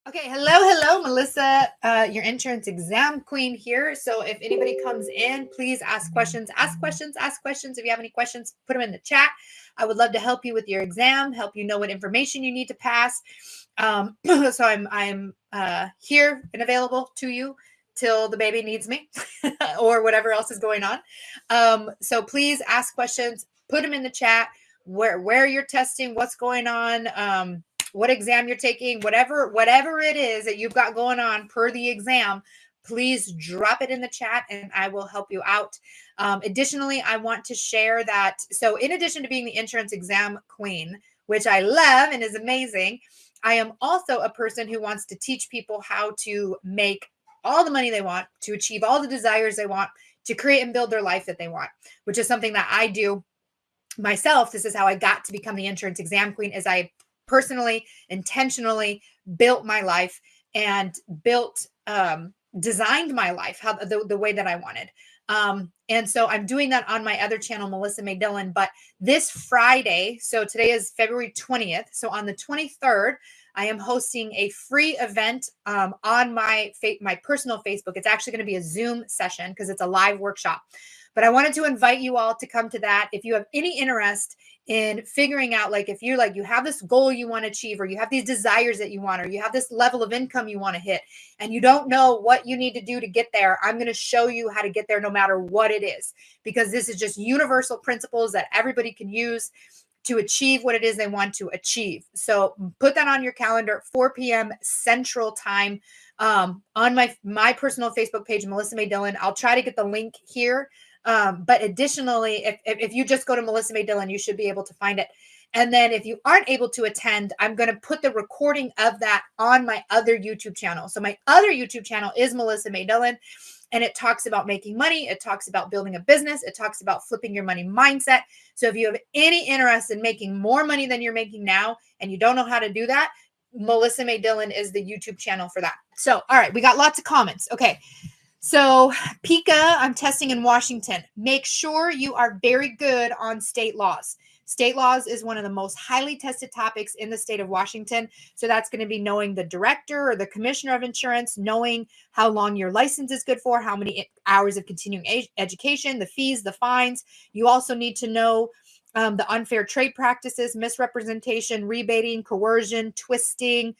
Okay, hello, Melissa, your insurance exam queen here. So if anybody comes in, please ask questions, ask questions, ask questions. If you have any questions, put them in the chat. I would love to help you with your exam, help you know what information you need to pass. So I'm here and available to you till the baby needs me or whatever else is going on. So please ask questions, put them in the chat, where you're testing, what's going on, what exam you're taking, whatever it is that you've got going on per the exam, please drop it in the chat and I will help you out. Additionally, I want to share that. So in addition to being the insurance exam queen, which I love and is amazing, I am also a person who wants to teach people how to make all the money they want, to achieve all the desires they want, to create and build their life that they want, which is something that I do myself. This is how I got to become the insurance exam queen, as I personally, intentionally built my life and designed my life how the way that I wanted. And so I'm doing that on my other channel, Melissa May Dillon. But this Friday, so today is February 20th. So on the 23rd, I am hosting a free event on my personal Facebook. It's actually going to be a Zoom session because it's a live workshop. But I wanted to invite you all to come to that. If you have any interest in figuring out, like, if you're like, you have this goal you want to achieve, or you have these desires that you want, or you have this level of income you want to hit, and you don't know what you need to do to get there, I'm going to show you how to get there no matter what it is, because this is just universal principles that everybody can use to achieve what it is they want to achieve. So put that on your calendar, 4 p.m. Central Time, on my personal Facebook page, Melissa May Dillon. I'll try to get the link here. But additionally, if you just go to Melissa May Dillon, you should be able to find it. And then if you aren't able to attend, I'm going to put the recording of that on my other YouTube channel. So my other YouTube channel is Melissa May Dillon, and it talks about making money. It talks about building a business. It talks about flipping your money mindset. So if you have any interest in making more money than you're making now, and you don't know how to do that, Melissa May Dillon is the YouTube channel for that. So, all right, we got lots of comments. Okay. So, Pika, I'm testing in Washington. Make sure you are very good on state laws. State laws is one of the most highly tested topics in the state of Washington. So that's going to be knowing the director or the commissioner of insurance, knowing how long your license is good for, how many hours of continuing education, the fees, the fines. You also need to know the unfair trade practices, misrepresentation, rebating, coercion, twisting.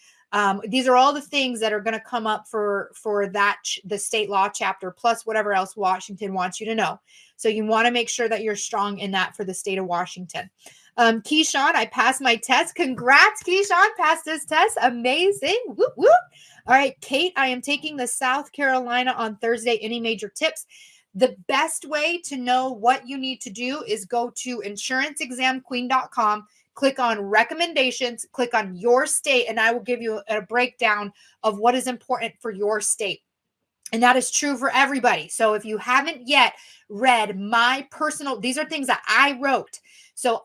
These are all the things that are going to come up for the state law chapter, plus whatever else Washington wants you to know. So you want to make sure that you're strong in that for the state of Washington. Keyshawn, I passed my test. Congrats, Keyshawn, passed this test. Amazing. Whoop, whoop. All right, Kate, I am taking the South Carolina on Thursday. Any major tips? The best way to know what you need to do is go to insuranceexamqueen.com. Click on recommendations, click on your state, and I will give you a breakdown of what is important for your state. And that is true for everybody. So if you haven't yet read my personal, these are things that I wrote. So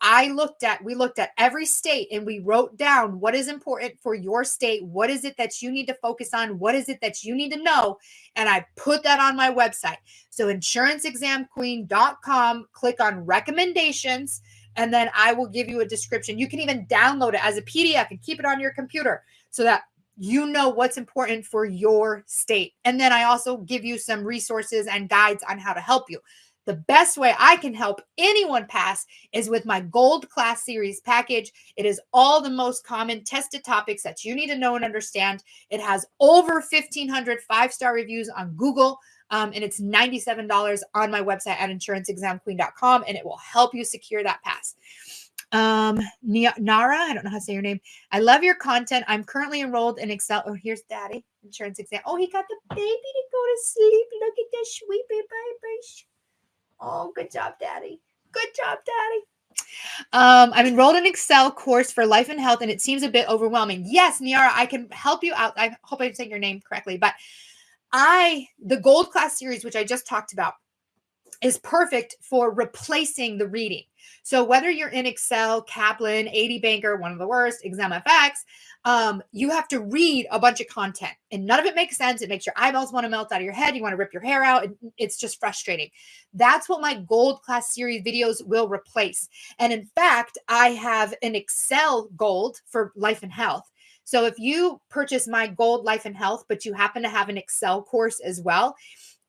we looked at every state and we wrote down what is important for your state. What is it that you need to focus on? What is it that you need to know? And I put that on my website. So insuranceexamqueen.com, click on recommendations, and then I will give you a description. You can even download it as a PDF and keep it on your computer so that you know what's important for your state. And then I also give you some resources and guides on how to help you. The best way I can help anyone pass is with my Gold Class Series package. It is all the most common tested topics that you need to know and understand. It has over 1,500 five-star reviews on Google. And it's $97 on my website at insuranceexamqueen.com, and it will help you secure that pass. Nara, I don't know how to say your name. I love your content. I'm currently enrolled in Excel. Oh, here's Daddy, insurance exam. Oh, he got the baby to go to sleep. Look at that sweet baby. Oh, good job, Daddy. Good job, Daddy. I'm enrolled in Excel course for life and health, and it seems a bit overwhelming. Yes, Niara, I can help you out. I hope I'm saying your name correctly, but the Gold Class Series, which I just talked about, is perfect for replacing the reading. So whether you're in Excel, Kaplan, 80 Banker, one of the worst, ExamFX, you have to read a bunch of content and none of it makes sense. It makes your eyeballs want to melt out of your head. You want to rip your hair out. It's just frustrating. That's what my Gold Class Series videos will replace. And in fact, I have an Excel Gold for life and health. So if you purchase my Gold Life and Health, but you happen to have an Excel course as well,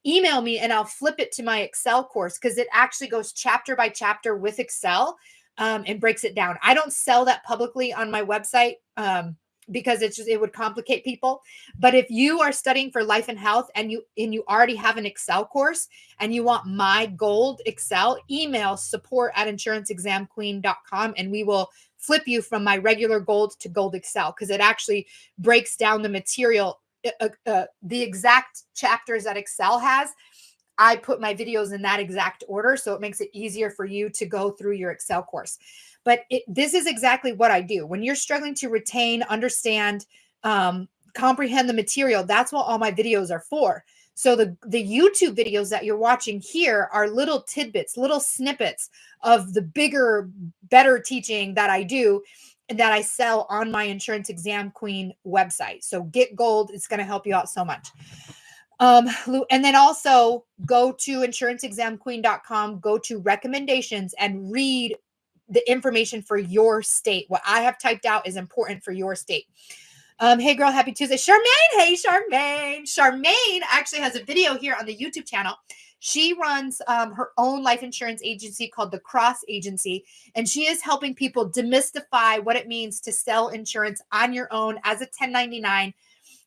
email me and I'll flip it to my Excel course because it actually goes chapter by chapter with Excel and breaks it down. I don't sell that publicly on my website because it would complicate people. But if you are studying for life and health and you already have an Excel course and you want my gold Excel, email support@insuranceexamqueen.com and we will flip you from my regular gold to gold Excel because it actually breaks down the material, the exact chapters that Excel has. I put my videos in that exact order, so it makes it easier for you to go through your Excel course. But this is exactly what I do. When you're struggling to retain, understand, comprehend the material, that's what all my videos are for. So the YouTube videos that you're watching here are little tidbits, little snippets of the bigger, better teaching that I do and that I sell on my Insurance Exam Queen website. So get gold. It's going to help you out so much. And then also go to insuranceexamqueen.com, go to recommendations and read the information for your state. What I have typed out is important for your state. Hey girl, happy Tuesday. Charmaine. Hey, Charmaine. Charmaine actually has a video here on the YouTube channel. She runs her own life insurance agency called the Cross Agency, and she is helping people demystify what it means to sell insurance on your own as a 1099.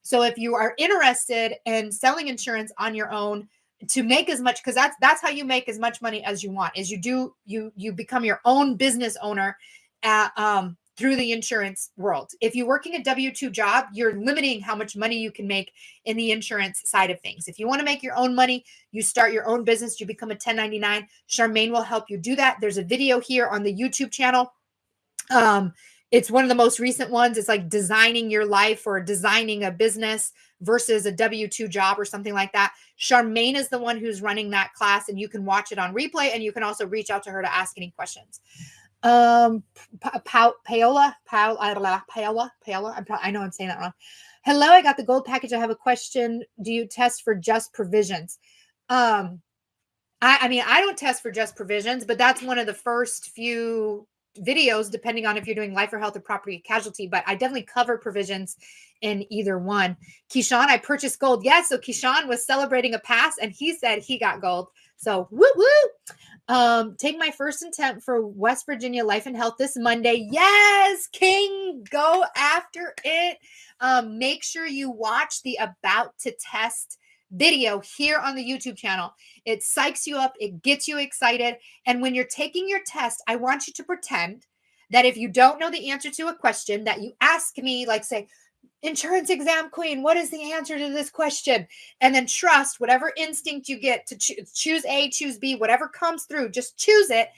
So if you are interested in selling insurance on your own to make as much, because that's how you make as much money as you want, is you become your own business owner through the insurance world. If you're working a W-2 job, you're limiting how much money you can make in the insurance side of things. If you want to make your own money, you start your own business, you become a 1099. Charmaine will help you do that. There's a video here on the YouTube channel. It's one of the most recent ones. It's like designing your life or designing a business versus a W-2 job or something like that. Charmaine is the one who's running that class, and you can watch it on replay, and you can also reach out to her to ask any questions. Paola. I know I'm saying that wrong. Hello, I got the gold package. I have a question. Do you test for just provisions? I mean, I don't test for just provisions, but that's one of the first few videos, depending on if you're doing life or health or property casualty, but I definitely cover provisions in either one. Keyshawn, I purchased gold. Yes. So Keyshawn was celebrating a pass and he said he got gold. So woo woo. Take my first attempt for West Virginia life and health this Monday. Yes, King, go after it. Make sure you watch the about to test video here on the YouTube channel. It psychs you up. It gets you excited. And when you're taking your test, I want you to pretend that if you don't know the answer to a question that you ask me, like say, Insurance Exam Queen, what is the answer to this question? And then trust whatever instinct you get to choose A, choose B, whatever comes through, just choose it.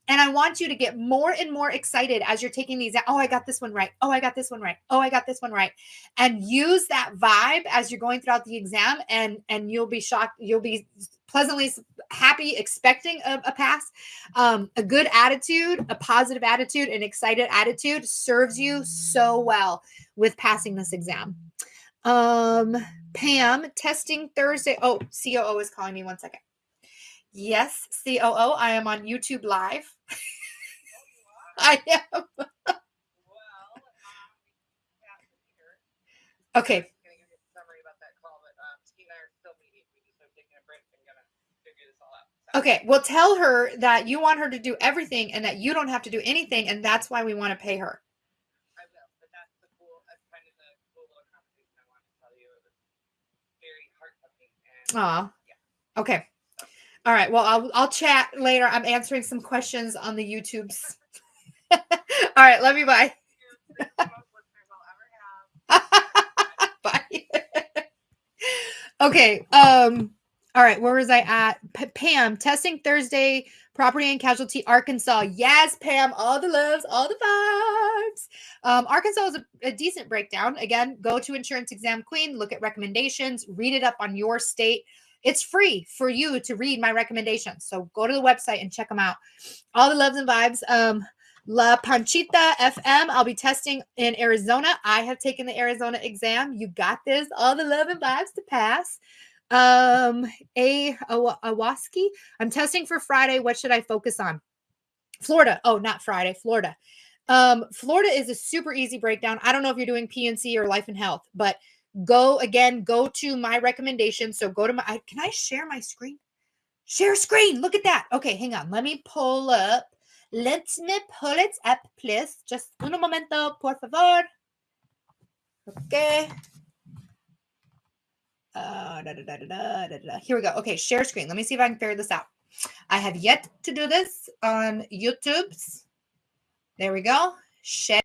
And I want you to get more and more excited as you're taking these. Oh, I got this one right. Oh, I got this one right. Oh, I got this one right. And use that vibe as you're going throughout the exam, and you'll be shocked. You'll be pleasantly happy, expecting a pass. A good attitude, a positive attitude, an excited attitude serves you so well with passing this exam. Pam, testing Thursday. Oh, COO is calling me. 1 second. Yes, COO, I am on YouTube Live. I am. Okay. Okay, well, tell her that you want her to do everything and that you don't have to do anything, and that's why we want to pay her. I will, but that's kind of the cool little conversation I want to tell you. It was very heart-touching. Yeah. Okay. All right. Well, I'll chat later. I'm answering some questions on the YouTubes. All right. Love you. Bye. Bye. Okay. All right. Where was I at? Pam, testing Thursday, property and casualty, Arkansas. Yes, Pam. All the loves, all the vibes. Arkansas is a decent breakdown. Again, go to Insurance Exam Queen, look at recommendations, read it up on your state. It's free for you to read my recommendations. So go to the website and check them out. All the loves and vibes. La Panchita FM. I'll be testing in Arizona. I have taken the Arizona exam. You got this. All the love and vibes to pass. Awaski. I'm testing for Friday. What should I focus on? Florida. Oh, not Friday. Florida. Florida is a super easy breakdown. I don't know if you're doing PNC or life and health, but go to my recommendations. So go to can I share my screen? Share screen. Look at that. Okay, hang on. Let me pull up. Let me pull it up, please. Just un momento, por favor. Okay. Here we go. Okay, share screen. Let me see if I can figure this out. I have yet to do this on YouTube's. There we go. Share.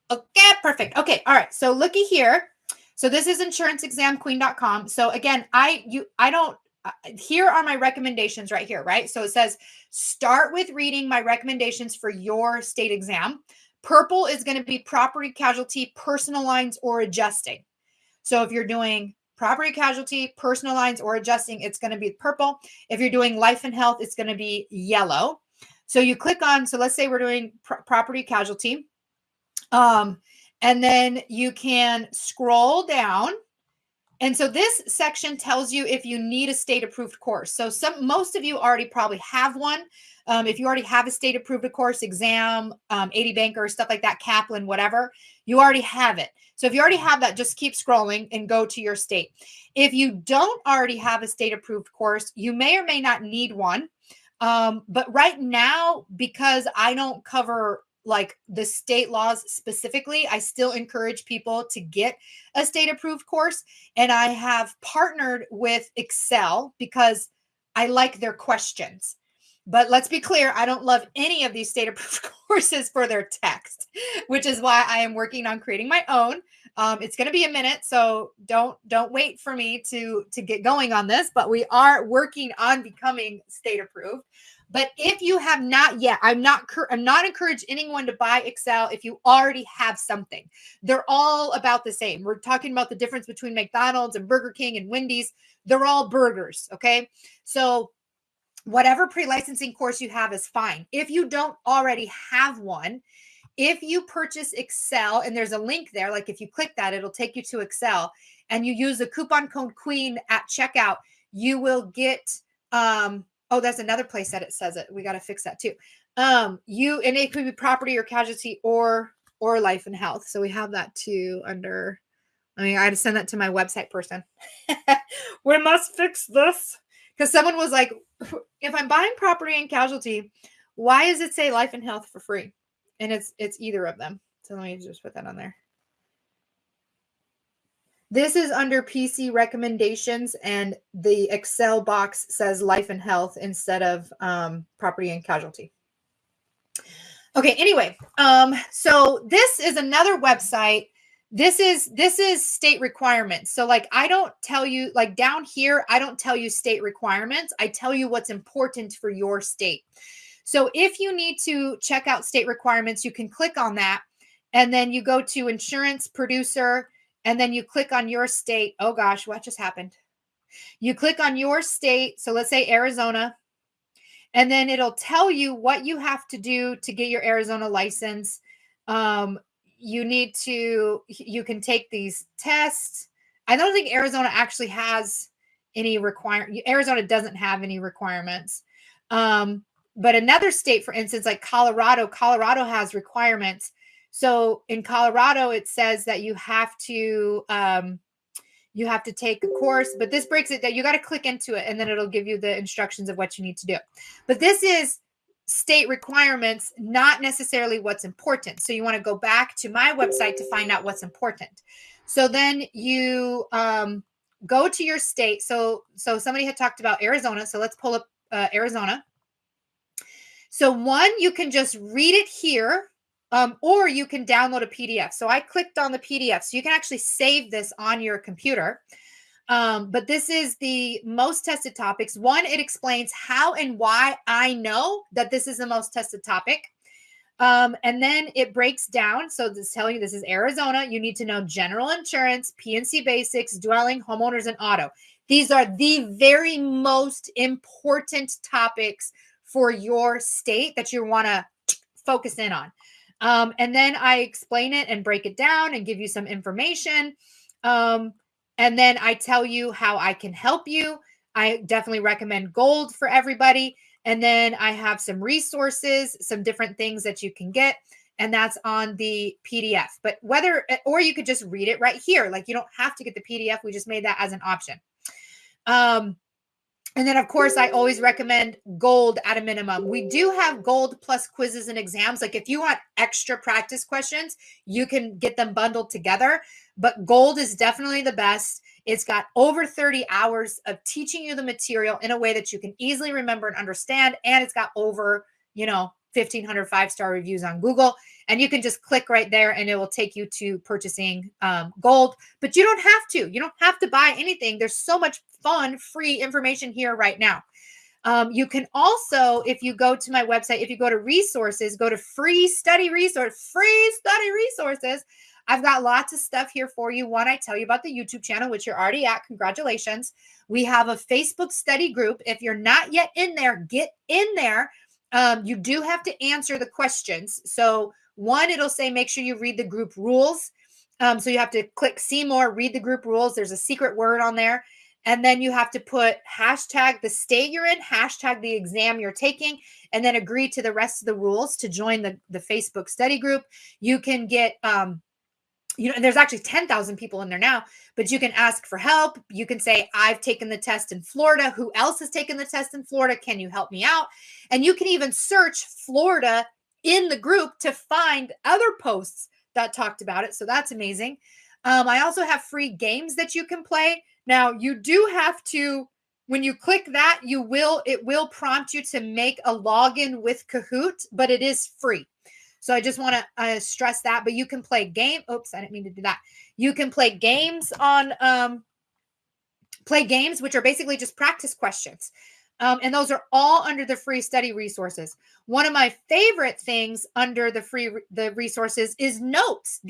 Okay, perfect. Okay, all right. So looky here. So this is insuranceexamqueen.com. So again, here are my recommendations right here, right? So it says, start with reading my recommendations for your state exam. Purple is going to be property casualty, personal lines, or adjusting. So if you're doing property casualty, personal lines, or adjusting, it's going to be purple. If you're doing life and health, it's going to be yellow. So you click on, so let's say we're doing property casualty. And then you can scroll down. And so this section tells you if you need a state approved course. So most of you already probably have one. If you already have a state approved course, exam, 80 banker, stuff like that, Kaplan, whatever, you already have it. So if you already have that, just keep scrolling and go to your state. If you don't already have a state approved course, you may or may not need one. But right now, because I don't cover like the state laws specifically, I still encourage people to get a state approved course. And I have partnered with Excel because I like their questions. But let's be clear, I don't love any of these state approved courses for their text, which is why I am working on creating my own. It's going to be a minute, so don't wait for me to get going on this, but we are working on becoming state approved. But if you have not yet, I'm not encouraging anyone to buy Excel if you already have something. They're all about the same. We're talking about the difference between McDonald's and Burger King and Wendy's. They're all burgers, okay? So whatever pre-licensing course you have is fine. If you don't already have one, if you purchase Excel, and there's a link there, like if you click that, it'll take you to Excel, and you use the coupon code QUEEN at checkout, you will get, oh, that's another place that it says it. We got to fix that too. And it could be property or casualty or life and health. So we have that too under, I had to send that to my website person. We must fix this. Because someone was like, if I'm buying property and casualty, why does it say life and health for free? And it's either of them. So let me just put that on there. This is under PC recommendations, and the Excel box says life and health instead of property and casualty. Okay, anyway, so this is another website. This is state requirements. So like, I don't tell you, like down here, I don't tell you state requirements. I tell you what's important for your state. So if you need to check out state requirements, you can click on that, and then you go to insurance producer, and then you click on your state. Oh gosh, what just happened? You click on your state. So let's say Arizona, and then it'll tell you what you have to do to get your Arizona license. You can take these tests. I don't think Arizona actually has any Arizona doesn't have any requirements. But another state, for instance, like Colorado has requirements. So in Colorado, it says that you have to take a course, but this breaks it down. You got to click into it, and then it'll give you the instructions of what you need to do. But this is state requirements, not necessarily what's important. So you want to go back to my website to find out what's important. So then you go to your state. So somebody had talked about Arizona. So let's pull up Arizona. So one, you can just read it here, or you can download a PDF. So I clicked on the PDF. So you can actually save this on your computer. But this is the most tested topics. One, it explains how and why I know that this is the most tested topic. And then it breaks down. So this is telling you this is Arizona. You need to know general insurance, PNC basics, dwelling, homeowners, and auto. These are the very most important topics for your state that you want to focus in on. And then I explain it and break it down and give you some information. And then I tell you how I can help you. I definitely recommend Gold for everybody. And then I have some resources, some different things that you can get. and that's on the PDF. But or you could just read it right here. Like, you don't have to get the PDF. We just made that as an option. And then, of course, I always recommend gold at a minimum. We do have gold plus quizzes and exams. Like, if you want extra practice questions, you can get them bundled together. But gold is definitely the best. It's got over 30 hours of teaching you the material in a way that you can easily remember and understand. And it's got over, 1,500 5-star reviews on Google. And you can just click right there and it will take you to purchasing gold. But you don't have to. You don't have to buy anything. There's so much fun, free information here right now. You can also, if you go to my website, if you go to resources, go to free study resources. I've got lots of stuff here for you. One, I tell you about the YouTube channel, which you're already at. Congratulations. We have a Facebook study group. If you're not yet in there, get in there. You do have to answer the questions. So one, it'll say, make sure you read the group rules. So you have to click see more, read the group rules. There's a secret word on there. And then you have to put hashtag the state you're in, hashtag the exam you're taking, and then agree to the rest of the rules to join the Facebook study group. You can get, there's actually 10,000 people in there now, but you can ask for help. You can say, I've taken the test in Florida. Who else has taken the test in Florida? Can you help me out? And you can even search Florida in the group to find other posts that talked about it. So that's amazing. I also have free games that you can play. Now, you do have to, when you click that, it will prompt you to make a login with Kahoot, but it is free. So I just want to stress that. But you can play Oops, I didn't mean to do that. You can play games which are basically just practice questions. And those are all under the free study resources. One of my favorite things under the resources is notes.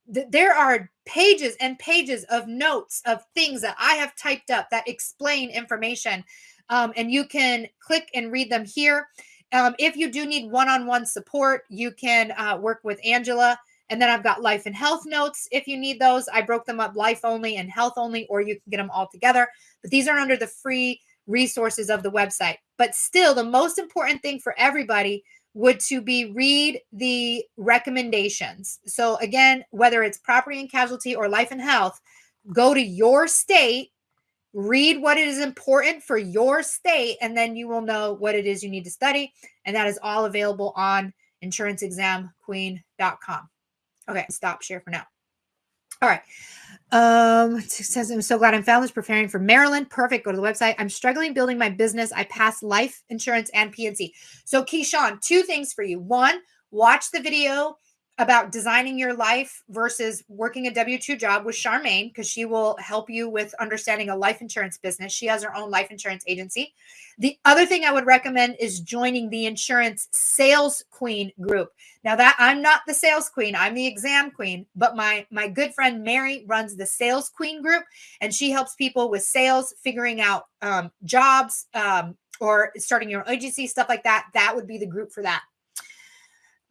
There are pages and pages of notes of things that I have typed up that explain information. And you can click and read them here. If you do need one-on-one support, you can work with Angela. And then I've got life and health notes. If you need those, I broke them up life only and health only, or you can get them all together. But these are under the free resources of the website. But still, the most important thing for everybody would to be read the recommendations. So again, whether it's property and casualty or life and health, go to your state, read what is important for your state, and then you will know what it is you need to study. And that is all available on insuranceexamqueen.com. Okay, stop share for now. All right. It says, I'm so glad I'm found this, preparing for Maryland. Perfect. Go to the website. I'm struggling building my business. I passed life insurance and PNC. So Keyshawn, two things for you. One, watch the video about designing your life versus working a W-2 job with Charmaine, because she will help you with understanding a life insurance business. She has her own life insurance agency. The other thing I would recommend is joining the Insurance Sales Queen group. Now that I'm not the sales queen, I'm the exam queen, but my good friend Mary runs the Sales Queen group, and she helps people with sales, figuring out jobs, or starting your own agency, stuff like that. That would be the group for that.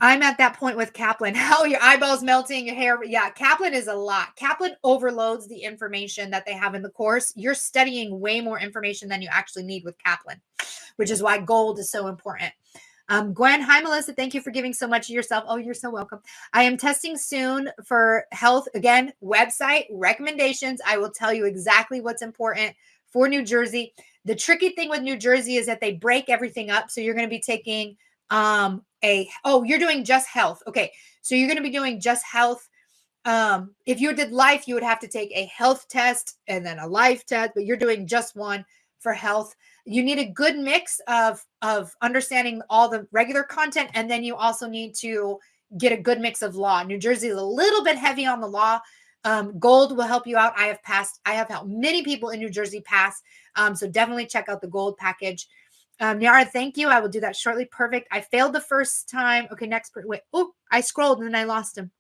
I'm at that point with Kaplan. How your eyeballs melting, your hair. Yeah, Kaplan is a lot. Kaplan overloads the information that they have in the course. You're studying way more information than you actually need with Kaplan, which is why gold is so important. Gwen, hi, Melissa. Thank you for giving so much of yourself. Oh, you're so welcome. I am testing soon for health. Again, website recommendations. I will tell you exactly what's important for New Jersey. The tricky thing with New Jersey is that they break everything up. So you're going to be taking you're doing just health. Okay. So you're going to be doing just health. If you did life, you would have to take a health test and then a life test, but you're doing just one for health. You need a good mix of understanding all the regular content. And then you also need to get a good mix of law. New Jersey is a little bit heavy on the law. Gold will help you out. I have helped many people in New Jersey pass. So definitely check out the gold package. Nyara, thank you. I will do that shortly. Perfect. I failed the first time. Okay, next. Wait. Oh, I scrolled and then I lost him.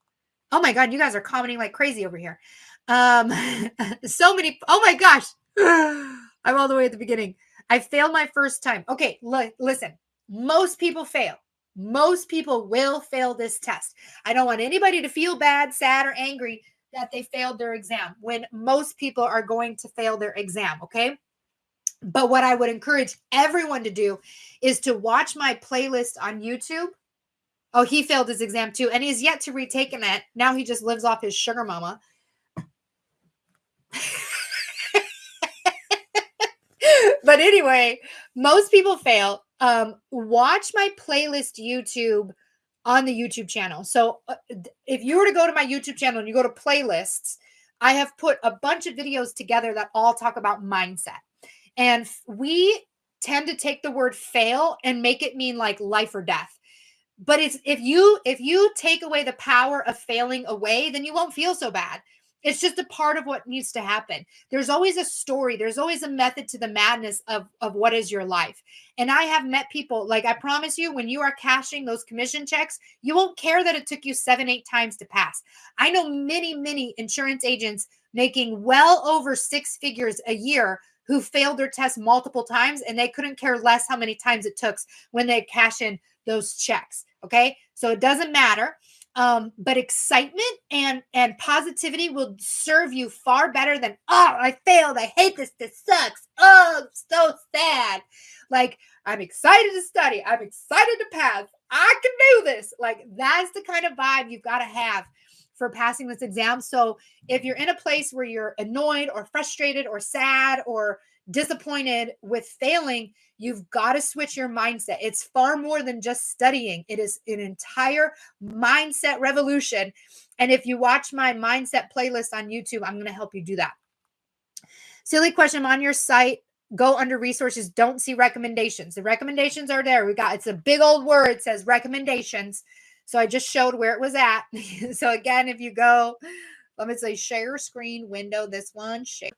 Oh my God, you guys are commenting like crazy over here. So many. Oh my gosh. I'm all the way at the beginning. I failed my first time. Okay, listen. Most people fail. Most people will fail this test. I don't want anybody to feel bad, sad, or angry that they failed their exam when most people are going to fail their exam. Okay. But what I would encourage everyone to do is to watch my playlist on YouTube Oh, he failed his exam too, and he's yet to retaken it. Now he just lives off his sugar mama. But anyway, most people fail. Watch my playlist YouTube on the YouTube channel. So if you were to go to my YouTube channel and you go to playlists, I have put a bunch of videos together that all talk about mindset. And we tend to take the word fail and make it mean like life or death. But it's if you take away the power of failing away, then you won't feel so bad. It's just a part of what needs to happen. There's always a story. There's always a method to the madness of what is your life. And I have met people, like I promise you, when you are cashing those commission checks, you won't care that it took you 7-8 times to pass. I know many insurance agents making well over 6 figures a year who failed their test multiple times, and they couldn't care less how many times it took when they cash in those checks. Okay. So it doesn't matter. But excitement and positivity will serve you far better than, oh, I failed. I hate this. This sucks. Oh, I'm so sad. Like, I'm excited to study. I'm excited to pass. I can do this. Like, that's the kind of vibe you've got to have for passing this exam. So if you're in a place where you're annoyed or frustrated or sad or disappointed with failing, you've got to switch your mindset. It's far more than just studying. It is an entire mindset revolution. And if you watch my mindset playlist on YouTube, I'm going to help you do that. Silly question. I'm on your site. Go under resources. Don't see recommendations. The recommendations are there. It's a big old word. It says recommendations. So I just showed where it was at. So again, if you go, let me say share screen window, this one, share.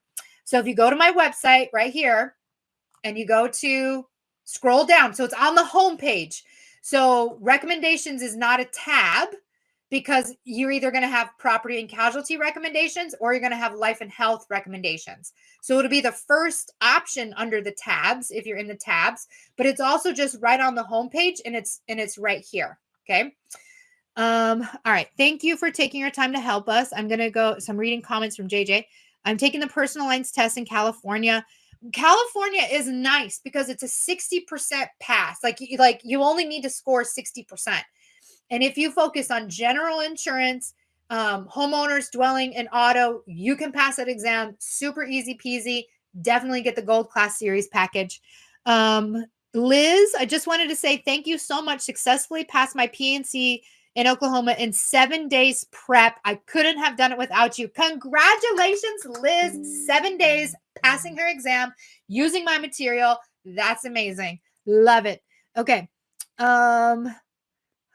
So if you go to my website right here and you go to scroll down, so it's on the home page. So recommendations is not a tab because you're either going to have property and casualty recommendations or you're going to have life and health recommendations. So it'll be the first option under the tabs if you're in the tabs, but it's also just right on the home page, and it's right here. Okay. All right. Thank you for taking your time to help us. I'm going to go. So I'm reading comments from JJ. I'm taking the personal lines test in California. California is nice because it's a 60% pass. Like you only need to score 60%. And if you focus on general insurance, homeowners, dwelling, and auto, you can pass that exam. Super easy peasy. Definitely get the gold class series package. Liz, I just wanted to say thank you so much. Successfully passed my PNC in Oklahoma in 7 days prep. I couldn't have done it without you. Congratulations, Liz. 7 days passing her exam using my material. That's amazing. Love it. Okay.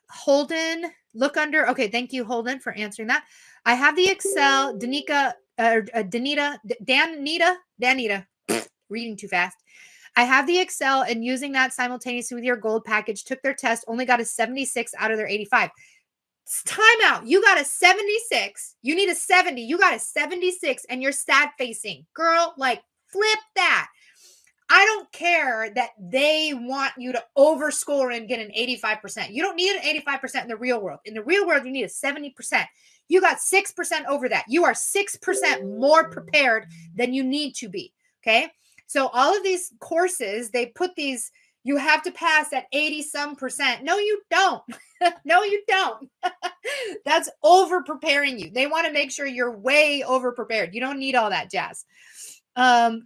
Holden, look under. Okay. Thank you, Holden, for answering that. I have the Excel, Danita, reading too fast. I have the Excel, and using that simultaneously with your gold package, took their test, only got a 76 out of their 85. Time out. You got a 76. You need a 70. You got a 76 and you're sad facing. Girl, like flip that. I don't care that they want you to overscore and get an 85%. You don't need an 85% in the real world. In the real world, you need a 70%. You got 6% over that. You are 6% more prepared than you need to be. Okay. So all of these courses, they put these, you have to pass at 80 some percent. No, you don't. No, you don't. That's over preparing you. They want to make sure you're way over prepared. You don't need all that jazz.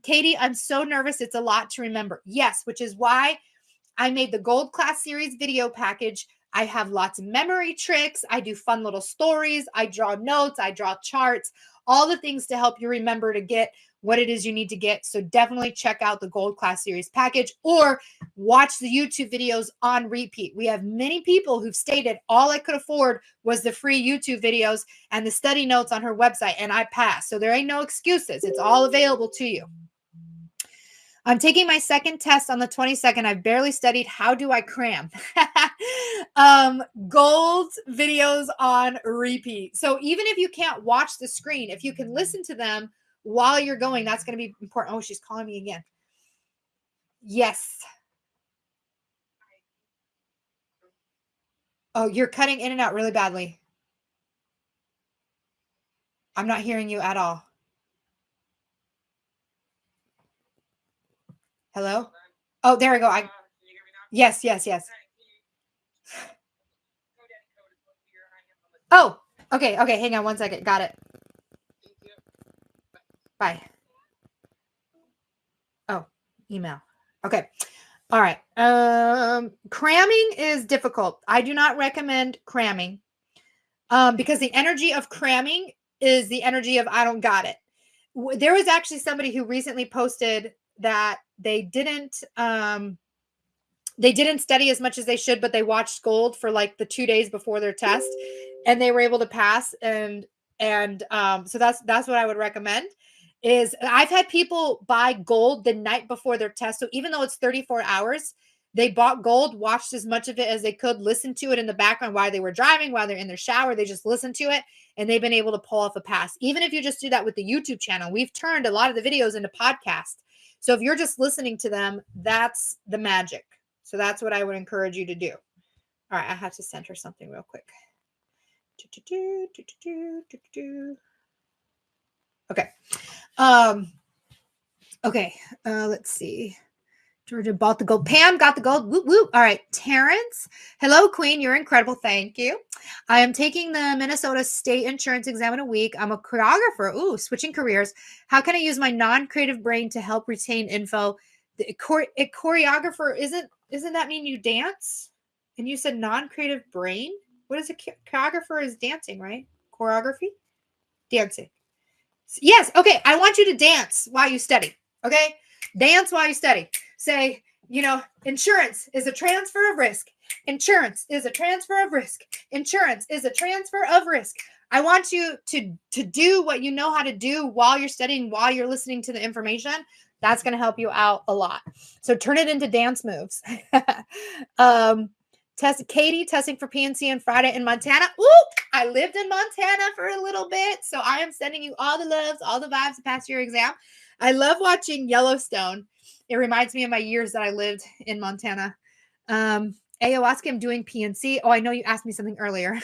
Katie, I'm so nervous. It's a lot to remember. Yes, which is why I made the Gold Class Series video package. I have lots of memory tricks. I do fun little stories. I draw notes. I draw charts, all the things to help you remember to get what it is you need to get. So definitely check out the Gold Class Series package or watch the YouTube videos on repeat. We have many people who've stated all I could afford was the free YouTube videos and the study notes on her website, and I passed. So there ain't no excuses. It's all available to you. I'm taking my second test on the 22nd. I've barely studied. How do I cram? Gold videos on repeat. So even if you can't watch the screen, if you can listen to them while you're going, that's going to be important. Oh, she's calling me again. Yes. Oh, you're cutting in and out really badly. I'm not hearing you at all. Hello? Oh, there we go. Yes. Oh, okay. Okay. Hang on one second. Got it. Bye. Oh, email. Okay. All right. Cramming is difficult. I do not recommend cramming. Because the energy of cramming is the energy of I don't got it. There was actually somebody who recently posted that they didn't study as much as they should, but they watched Gold for like the 2 days before their test, and they were able to pass. So that's what I would recommend. Is I've had people buy Gold the night before their test, so even though it's 34 hours, they bought Gold, watched as much of it as they could, listened to it in the background while they were driving, while they're in their shower. They just listened to it, and they've been able to pull off a pass. Even if you just do that with the YouTube channel, we've turned a lot of the videos into podcasts. So if you're just listening to them, that's the magic. So that's what I would encourage you to do. All right, I have to send her something real quick. Okay. Okay. Let's see. Georgia bought the gold. Pam got the gold. Whoop, whoop. All right. Terrence. Hello, Queen. You're incredible. Thank you. I am taking the Minnesota State Insurance exam in a week. I'm a choreographer. Ooh, switching careers. How can I use my non-creative brain to help retain info? The choreographer doesn't that mean you dance? And you said non-creative brain? What is a choreographer is dancing, right? Choreography? Dancing. Yes. Okay. I want you to dance while you study. Okay. Dance while you study. Say, insurance is a transfer of risk. Insurance is a transfer of risk. Insurance is a transfer of risk. I want you to do what you know how to do while you're studying, while you're listening to the information. That's going to help you out a lot. So turn it into dance moves. Katie testing for PNC on Friday in Montana. Ooh, I lived in Montana for a little bit. So I am sending you all the loves, all the vibes to pass your exam. I love watching Yellowstone. It reminds me of my years that I lived in Montana. Ayahuasca, I'm doing PNC. Oh, I know you asked me something earlier.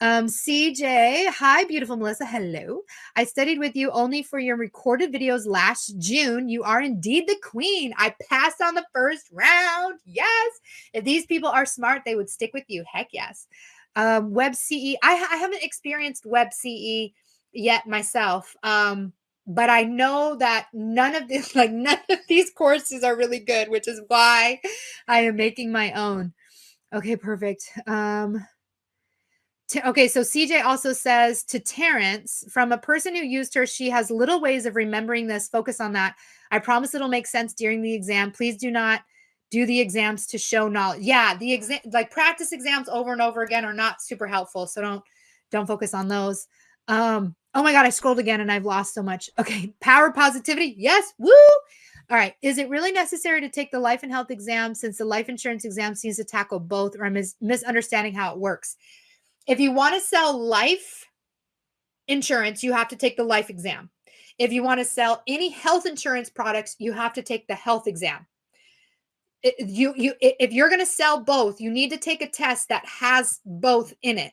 CJ, hi, beautiful Melissa. Hello. I studied with you only for your recorded videos last June. You are indeed the queen. I passed on the first round. Yes. If these people are smart, they would stick with you. Heck yes. Web CE. I haven't experienced Web CE yet myself. But I know that none of these courses are really good, which is why I am making my own. Okay, perfect. Okay, so CJ also says to Terrence, from a person who used her, she has little ways of remembering this. Focus on that. I promise it'll make sense during the exam. Please do not do the exams to show knowledge. Yeah, the exam, like practice exams over and over again, are not super helpful. So don't focus on those. Oh my God, I scrolled again and I've lost so much. Okay, power positivity. Yes, woo. All right. Is it really necessary to take the life and health exam since the life insurance exam seems to tackle both, or I'm misunderstanding how it works? If you want to sell life insurance, you have to take the life exam. If you want to sell any health insurance products, you have to take the health exam. If you're going to sell both, you need to take a test that has both in it.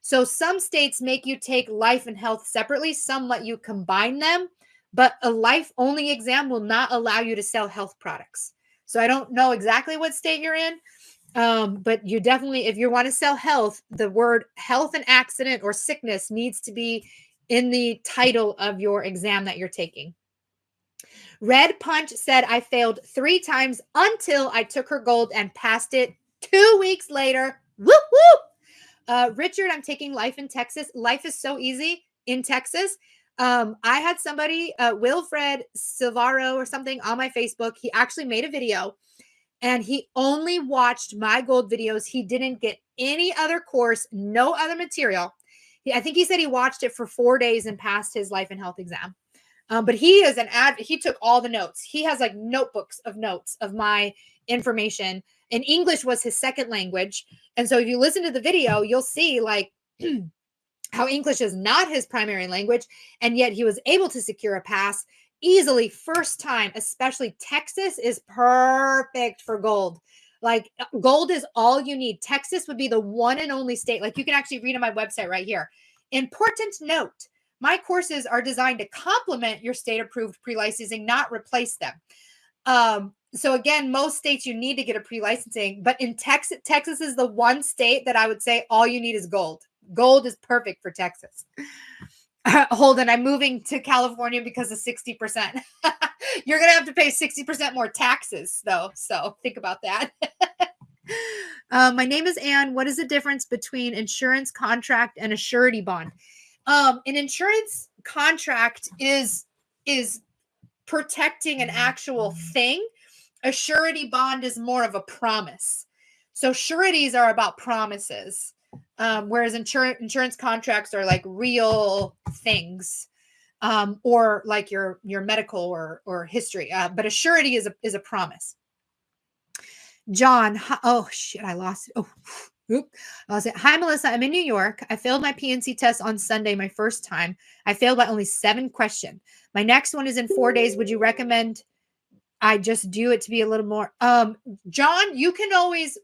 So some states make you take life and health separately. Some let you combine them, but a life only exam will not allow you to sell health products. So I don't know exactly what state you're in. But you definitely, if you want to sell health, the word health and accident or sickness needs to be in the title of your exam that you're taking. Red Punch said, I failed 3 times until I took her gold and passed it 2 weeks later. Whoop, whoop. Richard, I'm taking life in Texas. Life is so easy in Texas. I had somebody, Wilfred Silvaro or something, on my Facebook. He actually made a video. And he only watched my gold videos. He didn't get any other course, no other material. I think he said he watched it for 4 days and passed his life and health exam. But he is he took all the notes. He has like notebooks of notes of my information. And English was his second language. And so if you listen to the video, you'll see like how English is not his primary language. And yet he was able to secure a pass easily first time. Especially Texas is perfect for gold. Like gold is all you need. Texas would be the one and only state. Like you can actually read on my website right here. Important note, my courses are designed to complement your state approved pre-licensing, not replace them. So again, most states you need to get a pre-licensing, but in Texas is the one state that I would say all you need is gold. Gold is perfect for Texas. Holden, I'm moving to California because of 60%. You're going to have to pay 60% more taxes, though. So think about that. My name is Ann. What is the difference between insurance contract and a surety bond? An insurance contract is protecting an actual thing. A surety bond is more of a promise. So sureties are about promises. Whereas insurance contracts are like real things, or like your medical or history. But a surety is a promise. John, oh shit, I lost it. Oh, oop. I lost it. Hi, Melissa. I'm in New York. I failed my PNC test on Sunday, my first time. I failed by only 7 questions. My next one is in 4 days. Would you recommend I just do it to be a little more? John, you can always,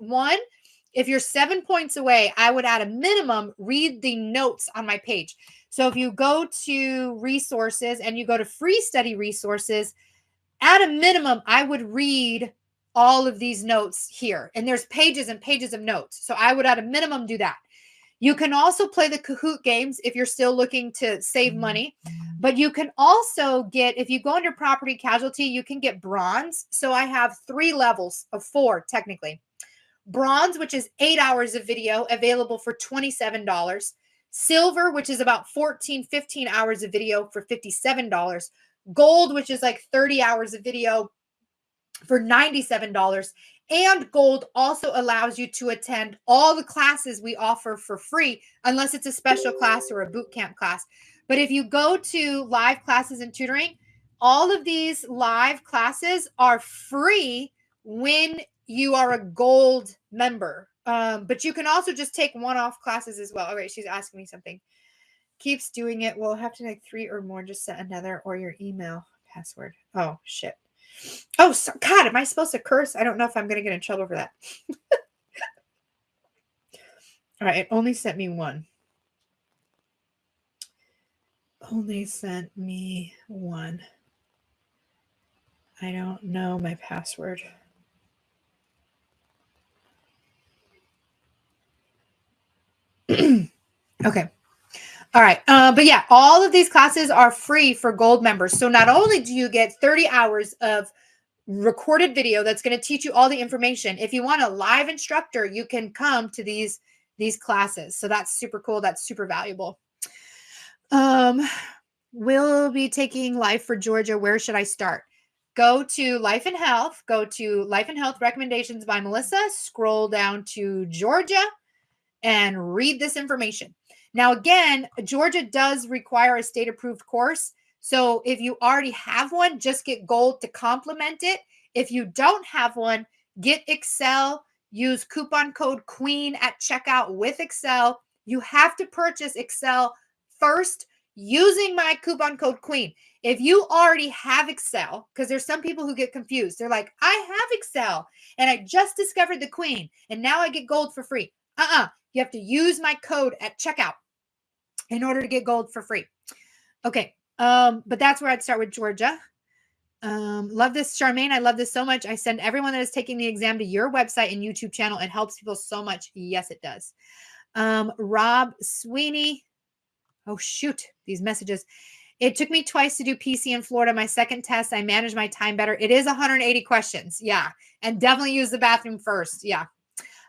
if you're 7 points away, I would at a minimum read the notes on my page. So if you go to resources and you go to free study resources, at a minimum, I would read all of these notes here. And there's pages and pages of notes. So I would at a minimum do that. You can also play the Kahoot games if you're still looking to save money. But you can also get, if you go under property casualty, you can get bronze. So I have 3 levels of 4 technically. Bronze, which is 8 hours of video, available for $27. Silver, which is about 15 hours of video for $57. Gold, which is like 30 hours of video for $97. And gold also allows you to attend all the classes we offer for free, unless it's a special class or a boot camp class. But if you go to live classes and tutoring, all of these live classes are free when you are a gold member. But you can also just take one-off classes as well. All right, she's asking me something. Keeps doing it. We'll have to take 3 or more. Just set another or your email password. Oh, shit. Oh, so, God, am I supposed to curse? I don't know if I'm going to get in trouble for that. All right, it only sent me 1. Only sent me 1. I don't know my password. Okay. All right. But yeah, all of these classes are free for gold members. So not only do you get 30 hours of recorded video that's going to teach you all the information. If you want a live instructor, you can come to these classes. So that's super cool. That's super valuable. We'll be taking Life for Georgia. Where should I start? Go to Life and Health. Go to Life and Health Recommendations by Melissa. Scroll down to Georgia and read this information. Now, again, Georgia does require a state-approved course. So if you already have one, just get gold to complement it. If you don't have one, get Excel. Use coupon code QUEEN at checkout with Excel. You have to purchase Excel first using my coupon code QUEEN. If you already have Excel, because there's some people who get confused. They're like, I have Excel and I just discovered the Queen and now I get gold for free. You have to use my code at checkout in order to get gold for free. Okay. But that's where I'd start with Georgia. Love this, Charmaine. I love this so much. I send everyone that is taking the exam to your website and YouTube channel. It helps people so much. Yes, it does. Rob Sweeney. Oh, shoot. These messages. It took me twice to do PC in Florida. My second test, I managed my time better. It is 180 questions. Yeah. And definitely use the bathroom first. Yeah.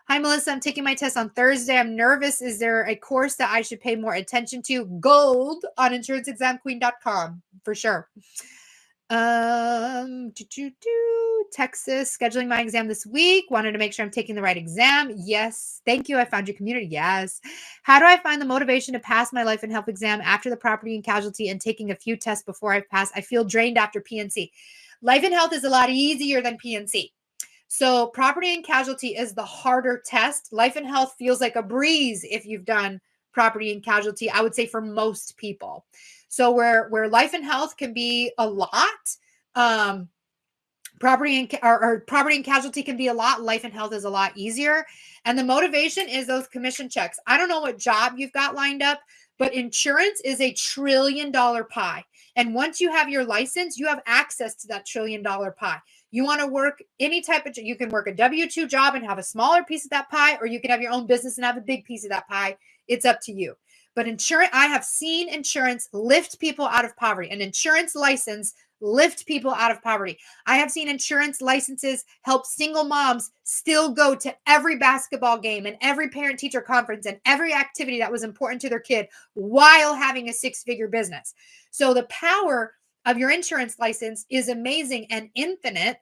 Hi, Melissa. I'm taking my test on Thursday. I'm nervous. Is there a course that I should pay more attention to? Gold on insuranceexamqueen.com for sure. Texas, scheduling my exam this week. Wanted to make sure I'm taking the right exam. Yes. Thank you. I found your community. Yes. How do I find the motivation to pass my life and health exam after the property and casualty and taking a few tests before I pass? I feel drained after PNC. Life and health is a lot easier than PNC. So property and casualty is the harder test. Life and health feels like a breeze if you've done property and casualty, I would say, for most people. So where life and health can be a lot, property and casualty can be a lot. Life and health is a lot easier. And the motivation is those commission checks. I don't know what job you've got lined up, but insurance is $1 trillion pie. And once you have your license, you have access to that $1 trillion pie. You want to work any type of, you can work a W-2 job and have a smaller piece of that pie, or you can have your own business and have a big piece of that pie. It's up to you. But insurance, I have seen insurance lift people out of poverty. An insurance license lift people out of poverty. I have seen insurance licenses help single moms still go to every basketball game and every parent teacher conference and every activity that was important to their kid while having a 6-figure business. So the power of your insurance license is amazing and infinite.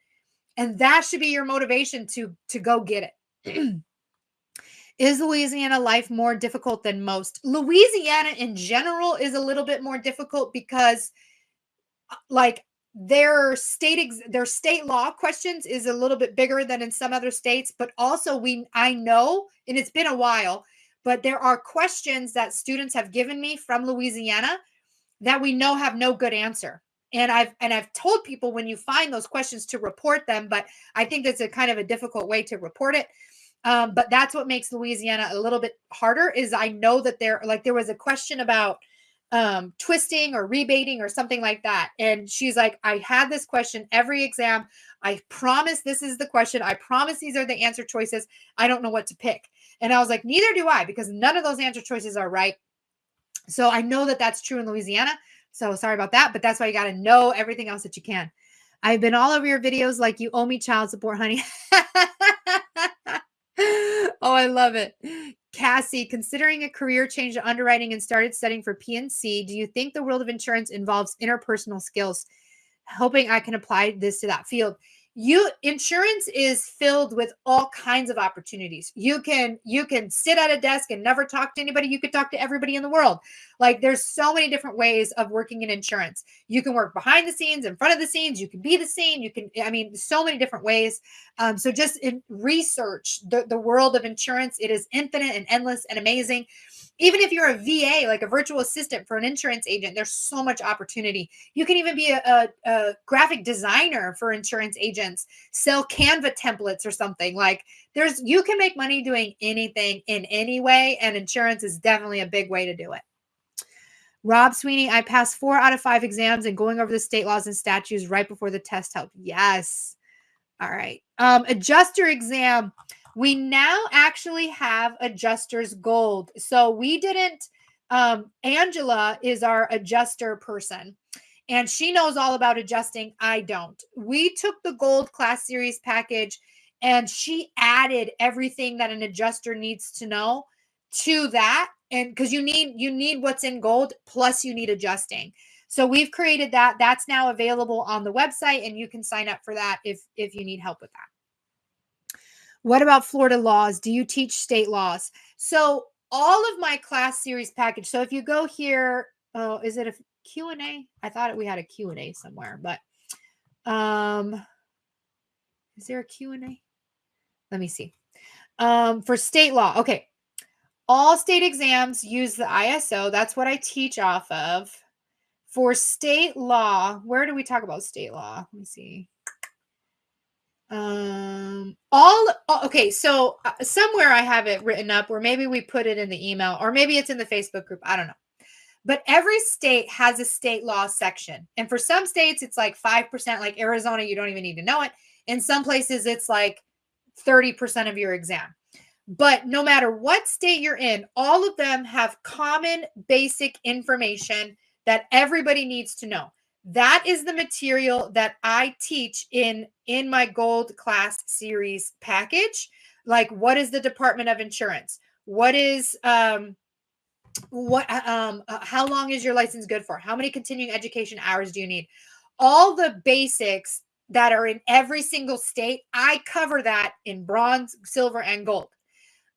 And that should be your motivation to go get it. Is Louisiana life more difficult than most? Louisiana in general is a little bit more difficult because like their state law questions is a little bit bigger than in some other states, but also I know, and it's been a while, but there are questions that students have given me from Louisiana that we know have no good answer. And I've told people when you find those questions to report them, but I think that's a kind of a difficult way to report it. But that's what makes Louisiana a little bit harder is I know that there was a question about twisting or rebating or something like that. And she's like, I had this question every exam. I promise this is the question. I promise these are the answer choices. I don't know what to pick. And I was like, neither do I, because none of those answer choices are right. So I know that that's true in Louisiana. So sorry about that, but that's why you got to know everything else that you can. I've been all over your videos like you owe me child support, honey. Oh, I love it. Cassie, considering a career change to underwriting and started studying for P&C, do you think the world of insurance involves interpersonal skills? Hoping I can apply this to that field. Insurance is filled with all kinds of opportunities. You can sit at a desk and never talk to anybody. You could talk to everybody in the world. Like there's so many different ways of working in insurance. You can work behind the scenes, in front of the scenes. You can be the scene. So many different ways. So just research the world of insurance. It is infinite and endless and amazing. Even if you're a VA, like a virtual assistant for an insurance agent, there's so much opportunity. You can even be a graphic designer for insurance agents, sell Canva templates or something. Like you can make money doing anything in any way, and insurance is definitely a big way to do it. Rob Sweeney, I passed 4 out of 5 exams and going over the state laws and statutes right before the test helped. Yes. All right. Adjuster exam. We now actually have Adjuster's Gold. So we didn't, Angela is our adjuster person and she knows all about adjusting. I don't. We took the Gold Class Series package and she added everything that an adjuster needs to know to that. And because you need what's in Gold, plus you need adjusting. So we've created that. That's now available on the website and you can sign up for that if you need help with that. What about Florida laws? Do you teach state laws? So all of my class series package. So if you go here, is it a Q&A? I thought we had a Q&A somewhere, but is there a Q&A? Let me see. For state law. Okay. All state exams use the ISO. That's what I teach off of. For state law, where do we talk about state law? Let me see. Okay, so somewhere I have it written up, or maybe we put it in the email, or maybe it's in the Facebook group. I don't know. But every state has a state law section. And for some states, it's like 5%, like Arizona, you don't even need to know it. In some places, it's like 30% of your exam. But no matter what state you're in, all of them have common basic information that everybody needs to know. That is the material that I teach in my Gold Class Series package. Like, what is the Department of Insurance? What is how long is your license good for? How many continuing education hours do you need? All the basics that are in every single state, I cover that in bronze, silver, and gold.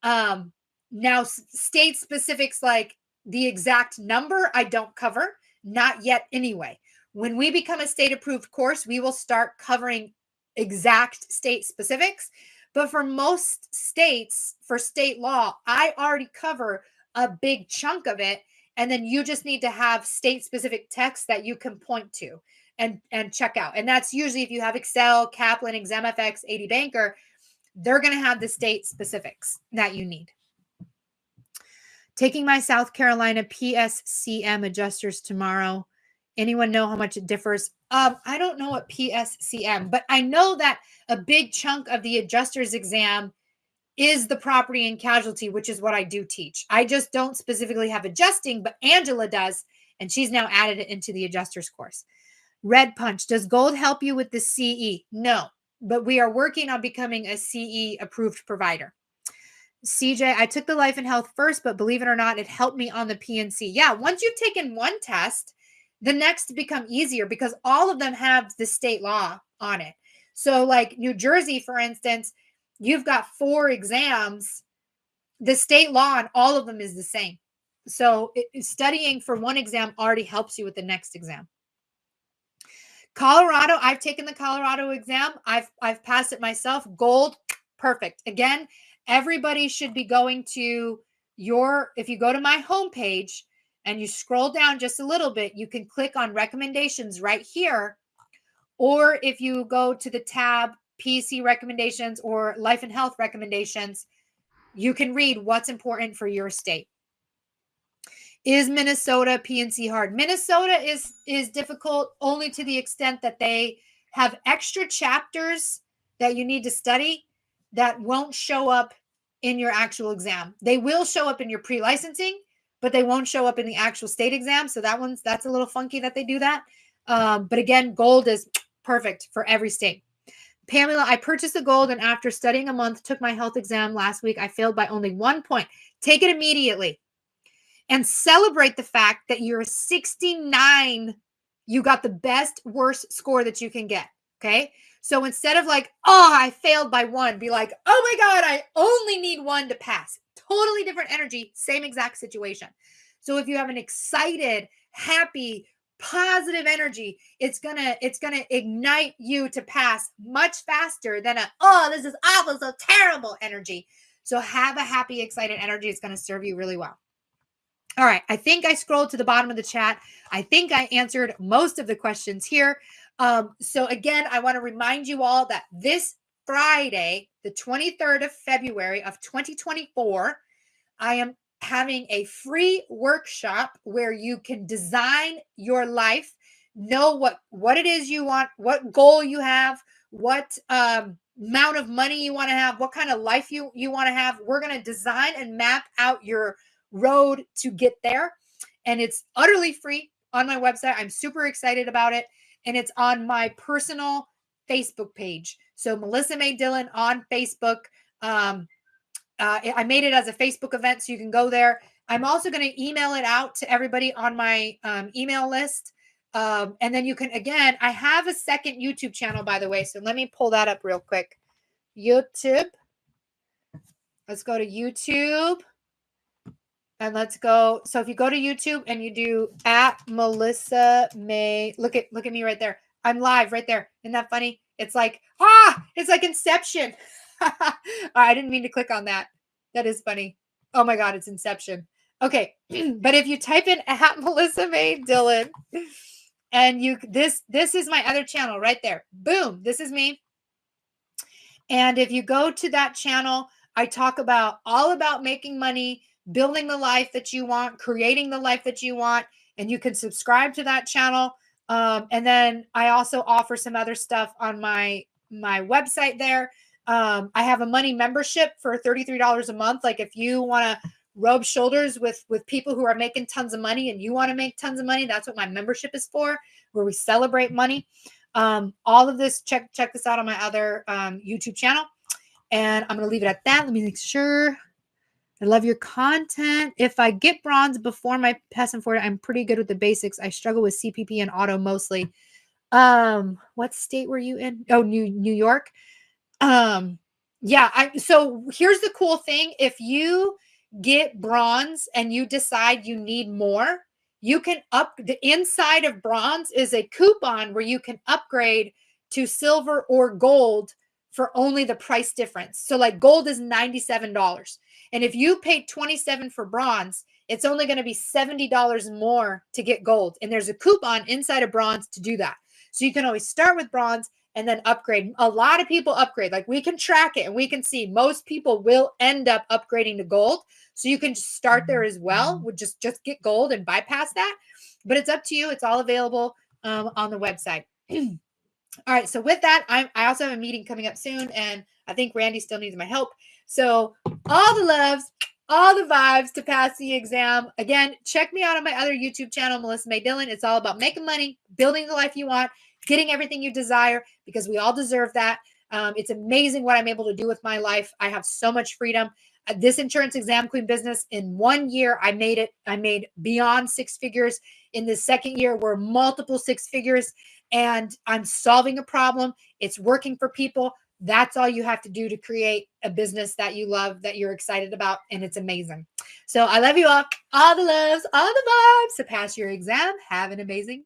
Now state specifics like the exact number, I don't cover, not yet anyway. When we become a state approved course, we will start covering exact state specifics. But for most states, for state law, I already cover a big chunk of it. And then you just need to have state specific text that you can point to and check out. And that's usually if you have Excel, Kaplan, ExamFX, AD Banker, they're going to have the state specifics that you need. Taking my South Carolina PSCM adjusters tomorrow Anyone know how much it differs? I don't know what PSCM, but I know that a big chunk of the adjuster's exam is the property and casualty, which is what I do teach. I just don't specifically have adjusting, but Angela does, and she's now added it into the adjuster's course. Red Punch, does gold help you with the CE? No, but we are working on becoming a CE approved provider. CJ, I took the life and health first, but believe it or not, it helped me on the PNC. Yeah, once you've taken one test, the next become easier because all of them have the state law on it. So like New Jersey, for instance, you've got 4 exams. The state law on all of them is the same. So studying for one exam already helps you with the next exam. Colorado, I've taken the Colorado exam. I've passed it myself. Gold, perfect. Again, everybody should be going to if you go to my homepage and you scroll down just a little bit, you can click on recommendations right here. Or if you go to the tab PC recommendations or life and health recommendations, you can read what's important for your state. Is Minnesota PNC hard? Minnesota is difficult only to the extent that they have extra chapters that you need to study that won't show up in your actual exam. They will show up in your pre-licensing, but they won't show up in the actual state exam. So that's a little funky that they do that. But again, gold is perfect for every state. Pamela, I purchased the gold and after studying a month, took my health exam last week. I failed by only 1 point. Take it immediately. And celebrate the fact that you're 69, you got the best, worst score that you can get, okay? So instead of like, oh, I failed by 1, be like, oh my God, I only need 1 to pass. Totally different energy, same exact situation. So if you have an excited, happy, positive energy, it's gonna ignite you to pass much faster than this is awful, so terrible energy. So have a happy, excited energy. It's gonna serve you really well. All right, I think I scrolled to the bottom of the chat. I think I answered most of the questions here. So again, I want to remind you all that this Friday, the 23rd of February of 2024, I am having a free workshop where you can design your life, know what it is you want, what goal you have, what amount of money you want to have, what kind of life you want to have. We're going to design and map out your road to get there. And it's utterly free on my website. I'm super excited about it. And it's on my personal Facebook page. So Melissa May Dillon on Facebook. I made it as a Facebook event, so you can go there. I'm also going to email it out to everybody on my email list. And then you can, again, I have a second YouTube channel, by the way. So let me pull that up real quick. YouTube. Let's go to YouTube. And let's go. So if you go to YouTube and you do at Melissa May, look at me right there. I'm live right there. Isn't that funny? It's like, it's like Inception. I didn't mean to click on that. That is funny. Oh my God, it's Inception. Okay. But if you type in at Melissa May Dillon and this is my other channel right there. Boom. This is me. And if you go to that channel, I talk all about making money, building the life that you want, creating the life that you want, and you can subscribe to that channel. And then I also offer some other stuff on my website there. I have a money membership for $33 a month. Like if you want to rub shoulders with people who are making tons of money and you want to make tons of money, that's what my membership is for, where we celebrate money. All of this, check this out on my other YouTube channel. And I'm going to leave it at that. Let me make sure. I love your content. If I get bronze before my pass and forward, I'm pretty good with the basics. I struggle with CPP and auto mostly. What state were you in? Oh, New York. Yeah. So here's the cool thing. If you get bronze and you decide you need more, you can the inside of bronze is a coupon where you can upgrade to silver or gold for only the price difference. So like gold is $97. And if you paid $27 for bronze, it's only going to be $70 more to get gold. And there's a coupon inside of bronze to do that. So you can always start with bronze and then upgrade. A lot of people upgrade. Like we can track it and we can see most people will end up upgrading to gold. So you can just start there as well. Would just get gold and bypass that. But it's up to you. It's all available on the website. All right. So with that, I also have a meeting coming up soon, and I think Randy still needs my help. So all the loves, all the vibes to pass the exam. Again, check me out on my other YouTube channel, Melissa May Dillon. It's all about making money, building the life you want, getting everything you desire, because we all deserve that. It's amazing what I'm able to do with my life. I have so much freedom. This insurance exam queen business, in 1 year, I made it. I made beyond 6 figures. In the second year, we're multiple 6 figures, and I'm solving a problem. It's working for people. That's all you have to do to create a business that you love, that you're excited about, and it's amazing. So I love you all the loves, all the vibes to pass your exam. Have an amazing